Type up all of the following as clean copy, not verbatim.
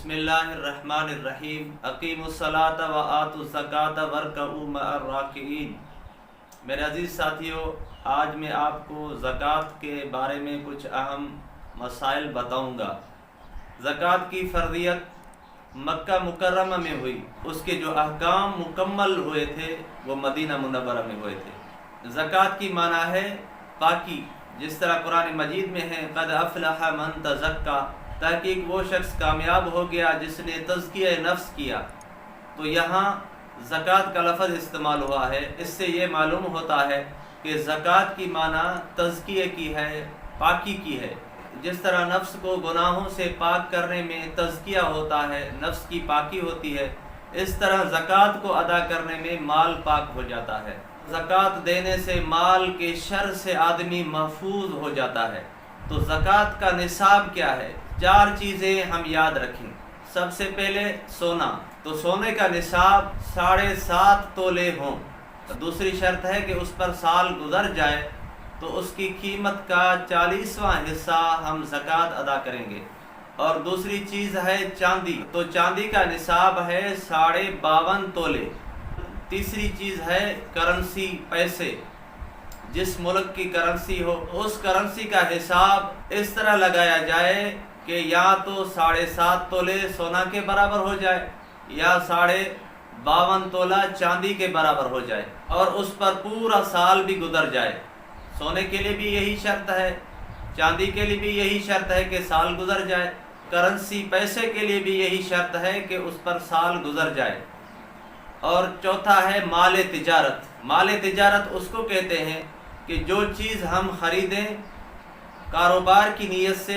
بسم اللہ الرحمن الرحیم اقیموا الصلاۃ و آتوا الزکاۃ وارکعوا مع الراکعین۔ میرے عزیز ساتھیو، آج میں آپ کو زکوٰۃ کے بارے میں کچھ اہم مسائل بتاؤں گا۔ زکوٰۃ کی فرضیت مکہ مکرمہ میں ہوئی، اس کے جو احکام مکمل ہوئے تھے وہ مدینہ منورہ میں ہوئے تھے۔ زکوٰۃ کی معنی ہے پاکی، جس طرح قرآن مجید میں ہے قد افلح من تزکا، تحقیق وہ شخص کامیاب ہو گیا جس نے تزکیہ نفس کیا۔ تو یہاں زکوٰۃ کا لفظ استعمال ہوا ہے، اس سے یہ معلوم ہوتا ہے کہ زکوٰۃ کی معنی تزکیہ کی ہے، پاکی کی ہے۔ جس طرح نفس کو گناہوں سے پاک کرنے میں تزکیہ ہوتا ہے، نفس کی پاکی ہوتی ہے، اس طرح زکوٰۃ کو ادا کرنے میں مال پاک ہو جاتا ہے۔ زکوٰۃ دینے سے مال کے شر سے آدمی محفوظ ہو جاتا ہے۔ تو زکوٰۃ کا نصاب کیا ہے؟ 4 چیزیں ہم یاد رکھیں۔ سب سے پہلے سونا، تو سونے کا نصاب 7.5 تولے ہوں۔ دوسری شرط ہے کہ اس پر سال گزر جائے تو اس کی قیمت کا 40واں حصہ ہم زکوٰۃ ادا کریں گے۔ اور دوسری چیز ہے چاندی، تو چاندی کا نصاب ہے 52.5 تولے۔ تیسری چیز ہے کرنسی، پیسے، جس ملک کی کرنسی ہو اس کرنسی کا حساب اس طرح لگایا جائے کہ یا تو 7.5 تولے سونا کے برابر ہو جائے یا 52.5 تولہ چاندی کے برابر ہو جائے، اور اس پر پورا سال بھی گزر جائے۔ سونے کے لیے بھی یہی شرط ہے، چاندی کے لیے بھی یہی شرط ہے کہ سال گزر جائے، کرنسی پیسے کے لیے بھی یہی شرط ہے کہ اس پر سال گزر جائے۔ اور چوتھا ہے مال تجارت۔ مال تجارت اس کو کہتے ہیں کہ جو چیز ہم خریدیں کاروبار کی نیت سے،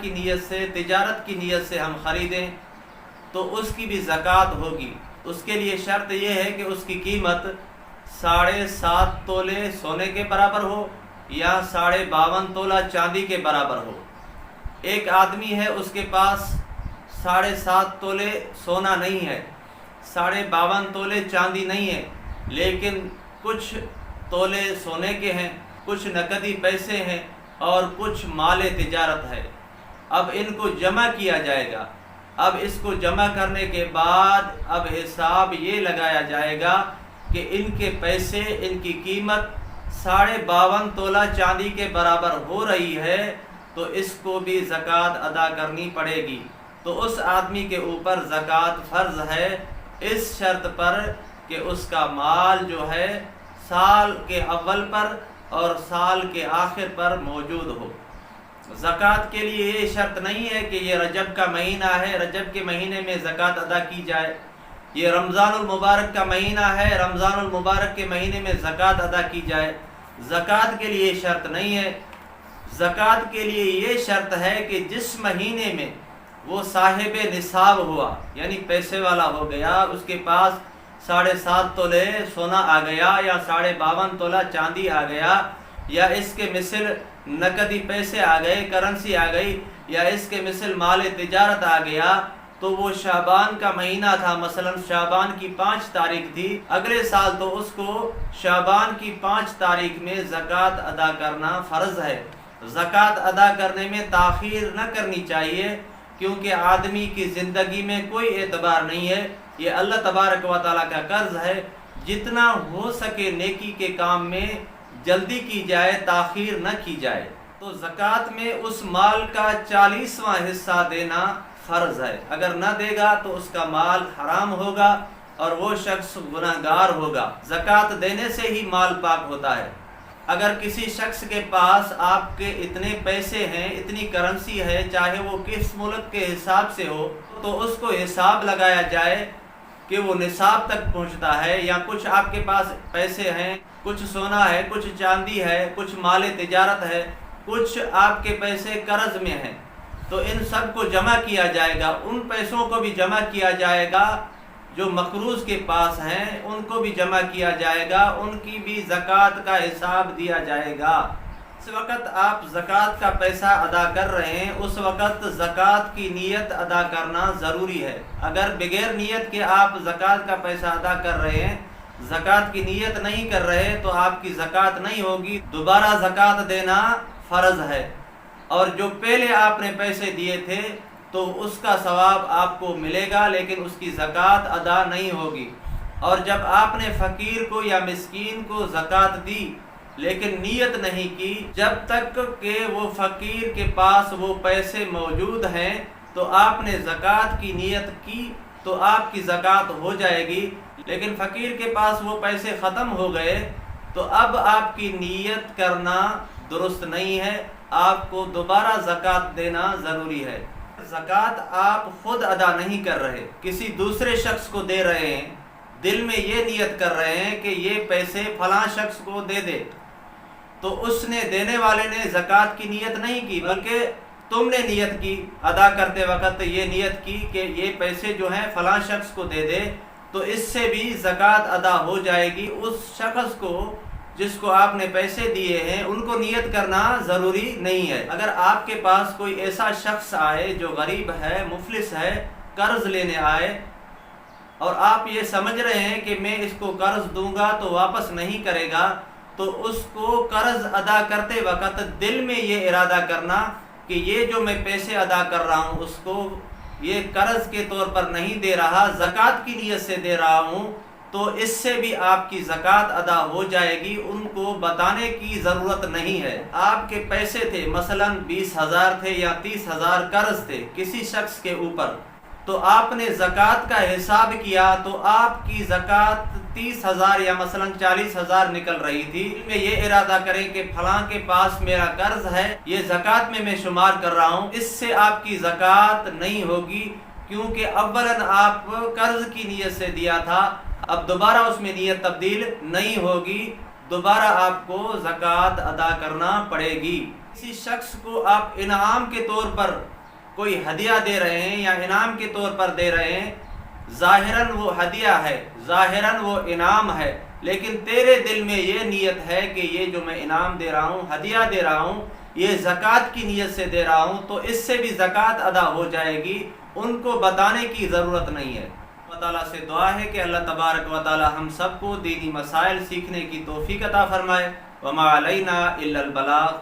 کی نیت سے، تجارت کی نیت سے ہم خریدیں تو اس کی بھی زکوٰۃ ہوگی۔ اس کے لیے شرط یہ ہے کہ اس کی قیمت 7.5 تولے سونے کے برابر ہو یا 52.5 تولہ چاندی کے برابر ہو۔ ایک آدمی ہے، اس کے پاس 7.5 تولے سونا نہیں ہے، 52.5 تولے چاندی نہیں ہے، لیکن کچھ تولے سونے کے ہیں، کچھ نقدی پیسے ہیں اور کچھ مال تجارت ہے۔ اب ان کو جمع کیا جائے گا۔ اب اس کو جمع کرنے کے بعد اب حساب یہ لگایا جائے گا کہ ان کے پیسے، ان کی قیمت 52.5 تولہ چاندی کے برابر ہو رہی ہے تو اس کو بھی زکوٰۃ ادا کرنی پڑے گی۔ تو اس آدمی کے اوپر زکوٰۃ فرض ہے، اس شرط پر کہ اس کا مال جو ہے سال کے اول پر اور سال کے آخر پر موجود ہو۔ زکوٰۃ کے لیے یہ شرط نہیں ہے کہ یہ رجب کا مہینہ ہے، رجب کے مہینے میں زکوٰۃ ادا کی جائے، یہ رمضان المبارک کا مہینہ ہے، رمضان المبارک کے مہینے میں زکوٰۃ ادا کی جائے۔ زکوٰۃ کے لیے شرط نہیں ہے۔ زکوٰۃ کے لیے یہ شرط ہے کہ جس مہینے میں وہ صاحب نصاب ہوا، یعنی پیسے والا ہو گیا، اس کے پاس 7.5 تولے سونا آ گیا یا 52.5 تولہ چاندی آ گیا، یا اس کے مثل نقدی پیسے آ گئے، کرنسی آ گئی، یا اس کے مثل مال تجارت آ گیا، تو وہ شعبان کا مہینہ تھا، مثلا شعبان کی 5 تاریخ تھی، اگلے سال تو اس کو شعبان کی 5 تاریخ میں زکوٰۃ ادا کرنا فرض ہے۔ زکوٰۃ ادا کرنے میں تاخیر نہ کرنی چاہیے، کیونکہ آدمی کی زندگی میں کوئی اعتبار نہیں ہے، یہ اللہ تبارک و تعالیٰ کا قرض ہے۔ جتنا ہو سکے نیکی کے کام میں جلدی کی جائے، تاخیر نہ کی جائے۔ تو زکوٰۃ میں اس مال کا 40واں حصہ دینا فرض ہے، اگر نہ دے گا تو اس کا مال حرام ہوگا اور وہ شخص گناہگار ہوگا۔ زکوٰۃ دینے سے ہی مال پاک ہوتا ہے۔ اگر کسی شخص کے پاس آپ کے اتنے پیسے ہیں، اتنی کرنسی ہے، چاہے وہ کس ملک کے حساب سے ہو، تو اس کو حساب لگایا جائے کہ وہ نصاب تک پہنچتا ہے، یا کچھ آپ کے پاس پیسے ہیں، کچھ سونا ہے، کچھ چاندی ہے، کچھ مال تجارت ہے، کچھ آپ کے پیسے قرض میں ہیں، تو ان سب کو جمع کیا جائے گا۔ ان پیسوں کو بھی جمع کیا جائے گا جو مقروض کے پاس ہیں، ان کو بھی جمع کیا جائے گا، ان کی بھی زکوٰۃ کا حساب دیا جائے گا۔ اس وقت آپ زکوٰۃ کا پیسہ ادا کر رہے ہیں، اس وقت زکوٰۃ کی نیت ادا کرنا ضروری ہے۔ اگر بغیر نیت کے آپ زکوٰۃ کا پیسہ ادا کر رہے ہیں، زکوٰۃ کی نیت نہیں کر رہے، تو آپ کی زکوٰۃ نہیں ہوگی، دوبارہ زکوٰۃ دینا فرض ہے۔ اور جو پہلے آپ نے پیسے دیے تھے تو اس کا ثواب آپ کو ملے گا، لیکن اس کی زکوٰۃ ادا نہیں ہوگی۔ اور جب آپ نے فقیر کو یا مسکین کو زکوٰۃ دی لیکن نیت نہیں کی، جب تک کہ وہ فقیر کے پاس وہ پیسے موجود ہیں تو آپ نے زکوٰۃ کی نیت کی تو آپ کی زکوٰۃ ہو جائے گی، لیکن فقیر کے پاس وہ پیسے ختم ہو گئے تو اب آپ کی نیت کرنا درست نہیں ہے، آپ کو دوبارہ زکوٰۃ دینا ضروری ہے۔ زکوٰۃ آپ خود ادا نہیں کر رہے، کسی دوسرے شخص کو دے رہے ہیں، دل میں یہ نیت کر رہے ہیں کہ یہ پیسے فلاں شخص کو دے دے، تو اس نے دینے والے نے زکوٰۃ کی نیت نہیں کی، بلکہ تم نے نیت کی، ادا کرتے وقت یہ نیت کی کہ یہ پیسے جو ہیں فلاں شخص کو دے دے، تو اس سے بھی زکوٰۃ ادا ہو جائے گی۔ اس شخص کو جس کو آپ نے پیسے دیے ہیں ان کو نیت کرنا ضروری نہیں ہے۔ اگر آپ کے پاس کوئی ایسا شخص آئے جو غریب ہے، مفلس ہے، قرض لینے آئے، اور آپ یہ سمجھ رہے ہیں کہ میں اس کو قرض دوں گا تو واپس نہیں کرے گا، تو اس کو قرض ادا کرتے وقت دل میں یہ ارادہ کرنا کہ یہ جو میں پیسے ادا کر رہا ہوں اس کو یہ قرض کے طور پر نہیں دے رہا، زکوٰۃ کی نیت سے دے رہا ہوں، تو اس سے بھی آپ کی زکوٰۃ ادا ہو جائے گی، ان کو بتانے کی ضرورت نہیں ہے۔ آپ کے پیسے تھے، مثلا 20,000 تھے یا 30,000 قرض تھے کسی شخص کے اوپر، تو آپ نے زکوٰۃ کا حساب کیا تو آپ کی زکوٰۃ 30,000 یا مثلا 40,000 نکل رہی تھی۔ میں یہ ارادہ کریں کہ فلاں کے پاس میرا قرض ہے، یہ زکوٰۃ میں شمار کر رہا ہوں، اس سے آپ کی زکوٰۃ نہیں ہوگی، کیونکہ اولاً آپ قرض کی نیت سے دیا تھا، اب دوبارہ اس میں نیت تبدیل نہیں ہوگی، دوبارہ آپ کو زکوٰۃ ادا کرنا پڑے گی۔ کسی شخص کو آپ انعام کے طور پر کوئی ہدیہ دے رہے ہیں یا انعام کے طور پر دے رہے ہیں، ظاہراً وہ ہدیہ ہے، ظاہراً وہ انعام ہے، لیکن تیرے دل میں یہ نیت ہے کہ یہ جو میں انعام دے رہا ہوں، ہدیہ دے رہا ہوں، یہ زکوٰۃ کی نیت سے دے رہا ہوں، تو اس سے بھی زکوٰۃ ادا ہو جائے گی، ان کو بتانے کی ضرورت نہیں ہے۔ اللہ تعالیٰ سے دعا ہے کہ اللہ تبارک و تعالیٰ ہم سب کو دینی مسائل سیکھنے کی توفیق عطا فرمائے۔ وما علینا الا البلاغ۔